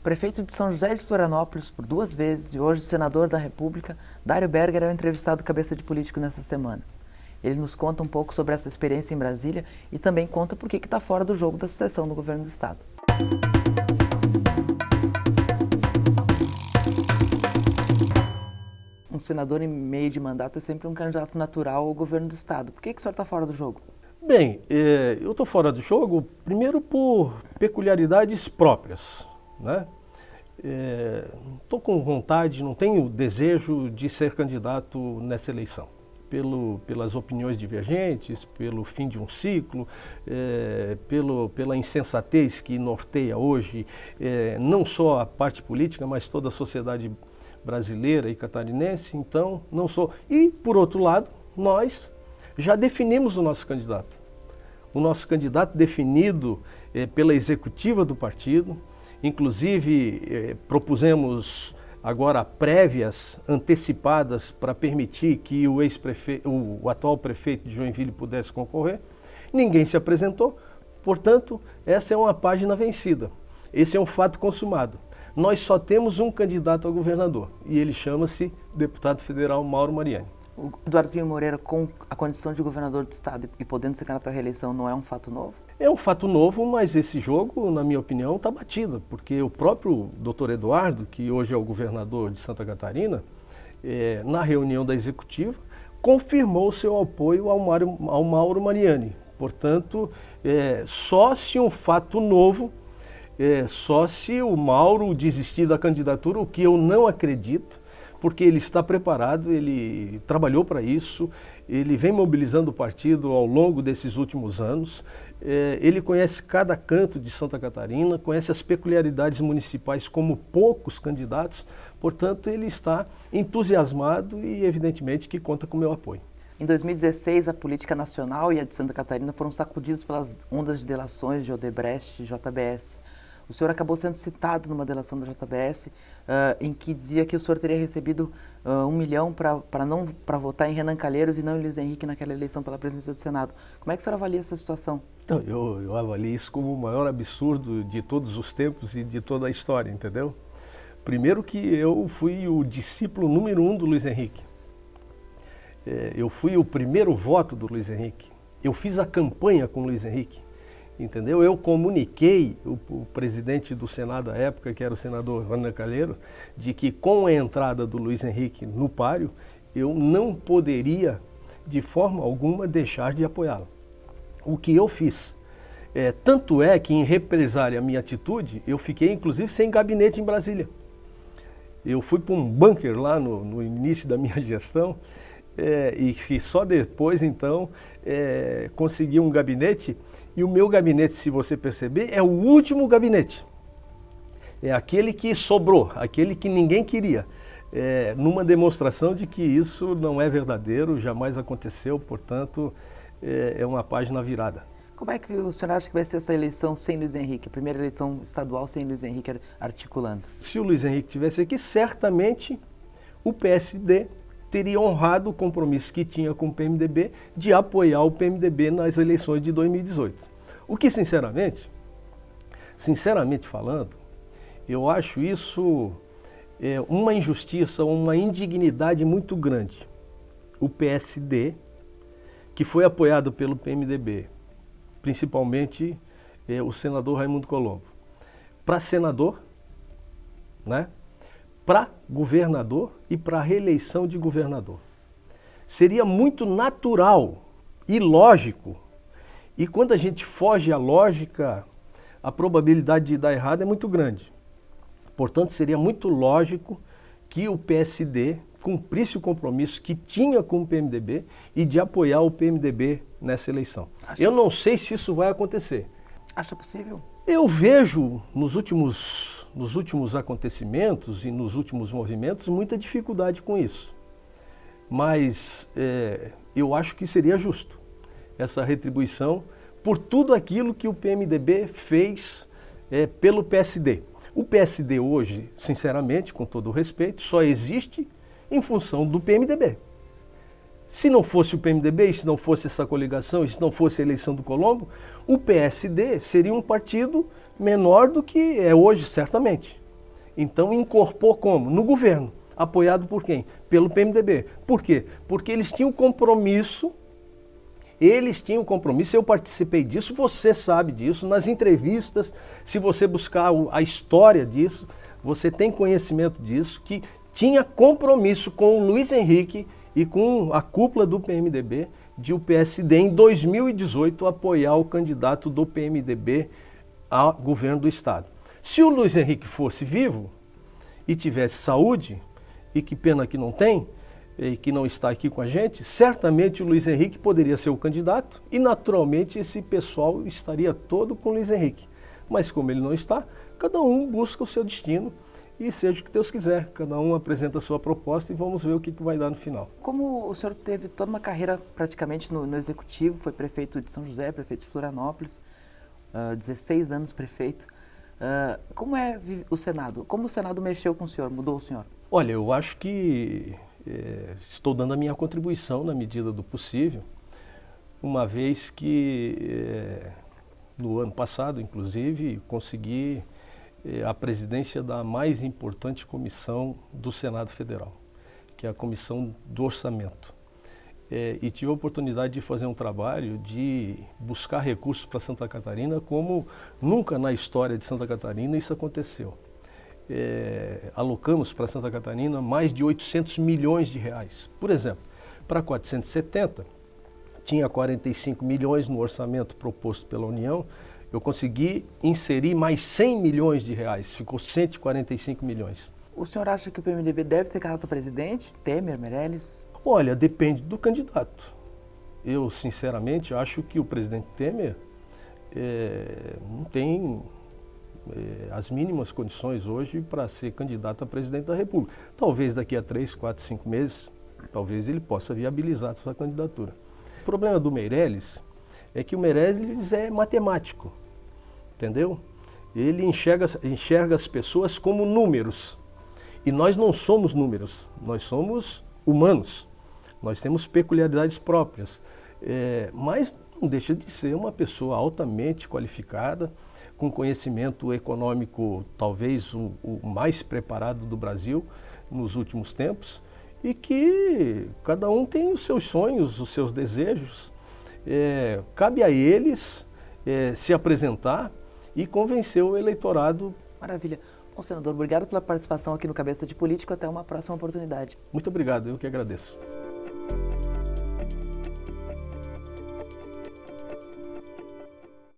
Prefeito de São José de Florianópolis por 2 vezes e hoje senador da República, Dário Berger é o entrevistado Cabeça de Político nessa semana. Ele nos conta um pouco sobre essa experiência em Brasília e também conta por que está fora do jogo da sucessão no governo do estado. Um senador em meio de mandato é sempre um candidato natural ao governo do estado. Por que o senhor está fora do jogo? Bem, eu estou fora do jogo, primeiro por peculiaridades próprias, né? Não estou com vontade, não tenho desejo de ser candidato nessa eleição. Pelas opiniões divergentes, pelo fim de um ciclo, pela insensatez que norteia hoje não só a parte política, mas toda a sociedade brasileira e catarinense, então não sou. E, por outro lado, nós já definimos o nosso candidato. O nosso candidato definido pela executiva do partido, inclusive propusemos agora prévias antecipadas para permitir que o atual prefeito de Joinville pudesse concorrer. Ninguém se apresentou, portanto, essa é uma página vencida. Esse é um fato consumado. Nós só temos um candidato a governador e ele chama-se deputado federal Mauro Mariani. O Eduardo Pinho Moreira, com a condição de governador do estado e podendo ser candidato à reeleição, não é um fato novo? É um fato novo, mas esse jogo, na minha opinião, está batido, porque o próprio doutor Eduardo, que hoje é o governador de Santa Catarina, na reunião da executiva, confirmou seu apoio ao Mauro Mariani. Portanto, só se um fato novo, só se o Mauro desistir da candidatura, o que eu não acredito, porque ele está preparado, ele trabalhou para isso, ele vem mobilizando o partido ao longo desses últimos anos, ele conhece cada canto de Santa Catarina, conhece as peculiaridades municipais como poucos candidatos, portanto ele está entusiasmado e evidentemente que conta com o meu apoio. Em 2016, a política nacional e a de Santa Catarina foram sacudidos pelas ondas de delações de Odebrecht e JBS. O senhor acabou sendo citado numa delação da JBS, em que dizia que o senhor teria recebido 1 milhão para votar em Renan Calheiros e não em Luiz Henrique naquela eleição pela presidência do Senado. Como é que o senhor avalia essa situação? Então, eu avalio isso como o maior absurdo de todos os tempos e de toda a história, entendeu? Primeiro que eu fui o discípulo número 1 do Luiz Henrique. Eu fui o primeiro voto do Luiz Henrique. Eu fiz a campanha com o Luiz Henrique. Entendeu? Eu comuniquei o presidente do Senado à época, que era o senador Renan Calheiros, de que com a entrada do Luiz Henrique no páreo, eu não poderia, de forma alguma, deixar de apoiá-lo. O que eu fiz. Tanto é que, em represália à minha atitude, eu fiquei, inclusive, sem gabinete em Brasília. Eu fui para um bunker lá no início da minha gestão, e só depois, então, consegui um gabinete. E o meu gabinete, se você perceber, é o último gabinete. É aquele que sobrou, aquele que ninguém queria. Numa demonstração de que isso não é verdadeiro, jamais aconteceu, portanto, é uma página virada. Como é que o senhor acha que vai ser essa eleição sem Luiz Henrique? A primeira eleição estadual sem Luiz Henrique articulando? Se o Luiz Henrique estivesse aqui, certamente o PSD teria honrado o compromisso que tinha com o PMDB de apoiar o PMDB nas eleições de 2018. O que, sinceramente falando, eu acho isso uma injustiça, uma indignidade muito grande. O PSD, que foi apoiado pelo PMDB, principalmente o senador Raimundo Colombo, para senador, né? Para governador e para a reeleição de governador. Seria muito natural e lógico, e quando a gente foge à lógica, a probabilidade de dar errado é muito grande. Portanto, seria muito lógico que o PSD cumprisse o compromisso que tinha com o PMDB e de apoiar o PMDB nessa eleição. Eu não sei se isso vai acontecer. Acha possível? Eu vejo nos últimos acontecimentos e nos últimos movimentos muita dificuldade com isso. Mas eu acho que seria justo essa retribuição por tudo aquilo que o PMDB fez pelo PSD. O PSD hoje, sinceramente, com todo o respeito, só existe em função do PMDB. Se não fosse o PMDB, e se não fosse essa coligação, e se não fosse a eleição do Colombo, o PSD seria um partido menor do que é hoje, certamente. Então incorporou como? No governo. Apoiado por quem? Pelo PMDB. Por quê? Porque eles tinham compromisso, eu participei disso, você sabe disso, nas entrevistas, se você buscar a história disso, você tem conhecimento disso, que tinha compromisso com o Luiz Henrique e com a cúpula do PMDB de o PSD em 2018 apoiar o candidato do PMDB ao governo do Estado. Se o Luiz Henrique fosse vivo e tivesse saúde, e que pena que não tem, e que não está aqui com a gente, certamente o Luiz Henrique poderia ser o candidato e naturalmente esse pessoal estaria todo com o Luiz Henrique. Mas como ele não está, cada um busca o seu destino e seja o que Deus quiser. Cada um apresenta a sua proposta e vamos ver o que vai dar no final. Como o senhor teve toda uma carreira praticamente no Executivo, foi prefeito de São José, prefeito de Florianópolis, 16 anos prefeito, como é o Senado? Como o Senado mexeu com o senhor, mudou o senhor? Olha, eu acho que estou dando a minha contribuição na medida do possível, uma vez que no ano passado, inclusive, consegui a presidência da mais importante comissão do Senado Federal, que é a Comissão do Orçamento. E tive a oportunidade de fazer um trabalho de buscar recursos para Santa Catarina como nunca na história de Santa Catarina isso aconteceu. Alocamos para Santa Catarina mais de 800 milhões de reais. Por exemplo, para 470, tinha 45 milhões no orçamento proposto pela União, eu consegui inserir mais 100 milhões de reais, ficou 145 milhões. O senhor acha que o PMDB deve ter candidato a presidente? Temer, Meirelles? Olha, depende do candidato. Eu, sinceramente, acho que o presidente Temer não tem as mínimas condições hoje para ser candidato a presidente da República. Talvez daqui a 3, 4, 5 meses, talvez ele possa viabilizar a sua candidatura. O problema do Meirelles é que o Meirelles é matemático, entendeu? Ele enxerga as pessoas como números. E nós não somos números, nós somos humanos. Nós temos peculiaridades próprias. Mas não deixa de ser uma pessoa altamente qualificada, com conhecimento econômico talvez o mais preparado do Brasil nos últimos tempos, e que cada um tem os seus sonhos, os seus desejos. Cabe a eles se apresentar e convencer o eleitorado. Maravilha. Bom, senador, obrigado pela participação aqui no Cabeça de Político. Até uma próxima oportunidade. Muito obrigado, eu que agradeço.